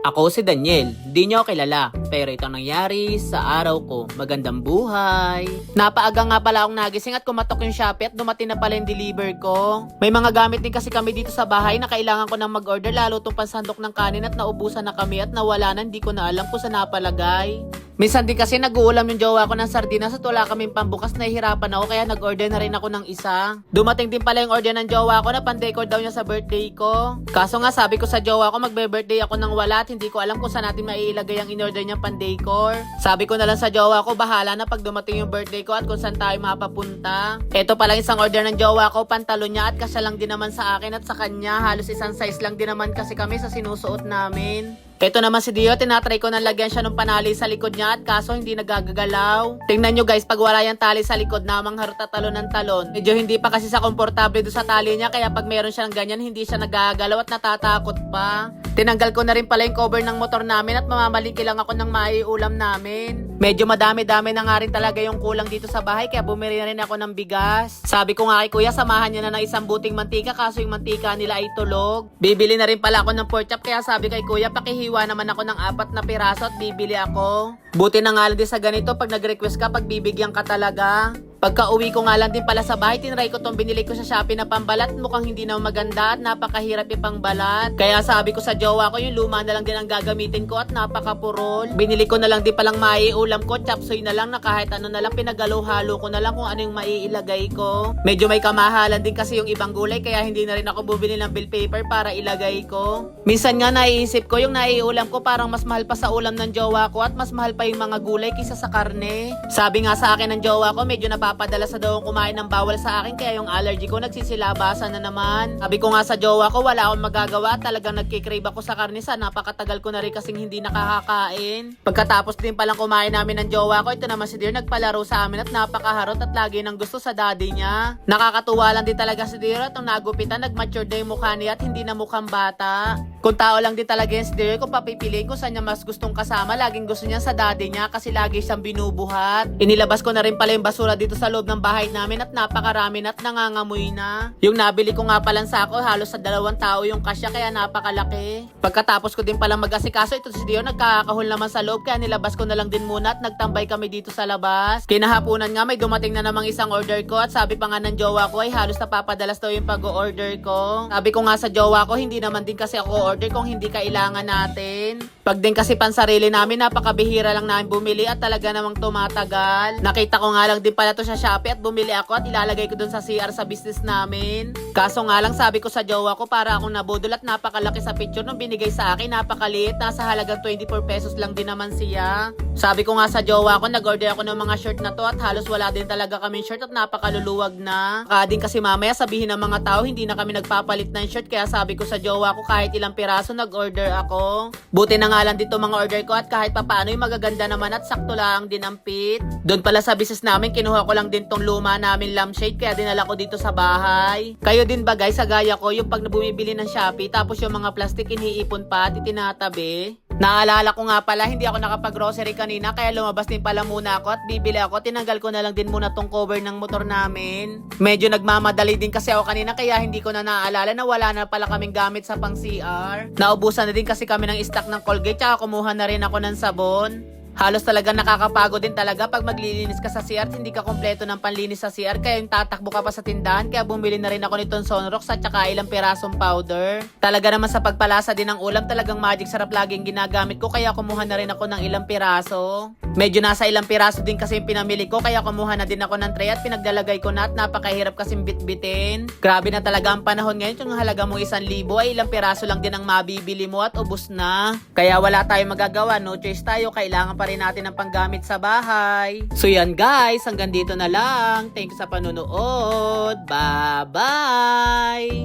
Ako si Daniel, di nyo kilala, pero itong nangyari sa araw ko, magandang buhay. Napaaga nga pala akong nagising at kumatok yung Shopee at dumating na pala yung deliver ko. May mga gamit din kasi kami dito sa bahay na kailangan ko nang mag-order, lalo itong pansandok ng kanin at naubusan na kami at nawala na, hindi ko na alam kung saan napalagay. Minsan din kasi nag-uulam yung jowa ko ng sardinas at wala kaming pambukas, nahihirapan ako kaya nag-order na rin ako ng isa. Dumating din pala yung order ng jowa ko na pan-decor daw niya sa birthday ko. Kaso nga sabi ko sa jowa ko magbe-birthday ako ng wala at hindi ko alam kung saan natin maiilagay ang in-order niyang pan-decor. Sabi ko na lang sa jowa ko bahala na pag dumating yung birthday ko at kung saan tayo mapapunta. Ito pala isang order ng jowa ko, pantalon niya at kasya lang din naman sa akin at sa kanya. Halos isang size lang din naman kasi kami sa sinusuot namin. Ito naman si Dio, tinatry ko nang lagyan siya ng panali sa likod niya at kaso hindi nagagagalaw. Tingnan nyo guys, pag wala yung tali sa likod, namang harot at talon ng talon. Medyo hindi pa kasi sa komportable doon sa tali niya, kaya pag meron siyang ganyan, hindi siya nagagalaw at natatakot pa. Tinanggal ko na rin pala yung cover ng motor namin at mamamaliki lang ako ng maiulam namin. Medyo madami-dami na nga rin talaga yung kulang dito sa bahay, kaya bumili na rin ako ng bigas. Sabi ko nga kay kuya, samahan niya na ng isang buting mantika, kaso yung mantika nila ay tulog. Bibili na rin pala ako ng pork chop, kaya sabi kay kuya, pakihiwa naman ako ng 4 na piraso at bibili ako. Buti na nga lang din sa ganito, pag nag-request ka, pagbibigyan ka talaga. Pagka uwi ko nga lang din pala sa bahay, tinry ko tong binili ko sa Shopee na pambalat. Mukhang hindi na maganda at napakahirap ipangbalat. Kaya sabi ko sa jowa ko, yung luma na lang din ang gagamitin ko at napakapurol. Binili ko na lang din palang maiulam ko, chapsuy na lang na kahit ano na lang, pinagalo-halo ko na lang kung ano yung maiilagay ko. Medyo may kamahalan din kasi yung ibang gulay, kaya hindi na rin ako bumili ng bill paper para ilagay ko. Minsan nga naiisip ko, yung naiulam ko parang mas mahal pa sa ulam ng jowa ko at mas mahal pa yung mga gulay kaysa sa karne. Sabi nga sa akin ng jowa ko, medyo napapadala sa daw kumain ng bawal sa akin, kaya yung allergy ko nagsisilabasan na naman. Sabi ko nga sa jowa ko, wala akong magagawa, talagang nagkikrave ako sa karne sa napakatagal ko na rin kasing hindi nakakakain. Pagkatapos din palang kumain namin ng jowa ko, ito naman si Dear nagpalaro sa amin at napakaharot at lagi nang gusto sa daddy niya. Nakakatuwa lang din talaga si Dear at nung nagupitan, nagmature na yung mukha niya at hindi na mukhang bata. Kung tao lang din talaga yung si Dear, kung papipiliin ko saan niya mas gustong kasama, laging gusto niya sa daddy niya kasi lagi siyang binubuhat. Inilabas ko na rin pala yung basura dito sa loob ng bahay namin at napakarami na at nangangamoy na. Yung nabili ko nga palang sako, halos sa 2 tao yung kasya, kaya napakalaki. Pagkatapos ko din palang mag-asikaso, ito si Dio nagkakahol naman sa loob, kaya nilabas ko na lang din muna at nagtambay kami dito sa labas. Kinahaponan nga may dumating na namang isang order ko at sabi pa nga ng jowa ko ay halos napapadalas daw yung pag-order ko. Sabi ko nga sa jowa ko, hindi naman din kasi ako order kung hindi kailangan natin. Pag din kasi pansarili namin, napakabihira lang namin bumili at talaga namang tumatagal. Nakita ko nga lang din pala to sa Shopee at bumili ako at ilalagay ko dun sa CR sa business namin. Kaso nga lang sabi ko sa jowa ko, para akong nabudol at napakalaki sa picture nung binigay sa akin, napakaliit, nasa halagang 24 pesos lang din naman siya. Sabi ko nga sa jowa ko, nag-order ako ng mga shirt na to at halos wala din talaga kaming shirt at napakaluluwag na. Baka din kasi mamaya sabihin ng mga tao hindi na kami nagpapalit ng shirt, kaya sabi ko sa jowa ko kahit ilang piraso nag-order ako. Buti na nga lang dito mga order ko at kahit papaano yung magaganda naman at sakto lang din ang fit. Doon pala sa business namin, kinuha ko lang din tong luma namin lampshade kaya dinala ko dito sa bahay. Kayo din ba guys, sa gaya ko, yung pag bumibili ng Shopee tapos yung mga plastic iniipon pa at itinatabi? Naalala ko nga pala, hindi ako nakapag-grocery kanina kaya lumabas din pala muna ako at bibili ako. Tinanggal ko na lang din muna tong cover ng motor namin. Medyo nagmamadali din kasi ako kanina kaya hindi ko na naaalala na wala na pala kaming gamit sa pang CR. Naubusan na din kasi kami ng stock ng Colgate tsaka kumuha na rin ako ng sabon. Halos talaga nakakapagod din talaga pag maglilinis ka sa CR at hindi ka kompleto ng panlinis sa CR, kaya yung tatakbo ka pa sa tindahan, kaya bumili na rin ako nitong Sunrox at saka ilang pirasong powder. Talaga naman sa pagpalasa din ng ulam, talagang magic sarap laging ginagamit ko, kaya kumuha na rin ako ng ilang piraso. Medyo nasa ilang piraso din kasi yung pinamili ko, kaya kumuha na din ako ng tray at pinagdalagay ko na at napakahirap kasing bitbitin. Grabe na talaga ang panahon ngayon, yung halaga mo 1,000 ay ilang piraso lang din ang mabibili mo at ubos na. Kaya wala tayong magagawa, no choice tayo, kailangan pa rin natin ang panggamit sa bahay. So yan guys, hanggang dito na lang. Thank you sa panunood. Bye-bye!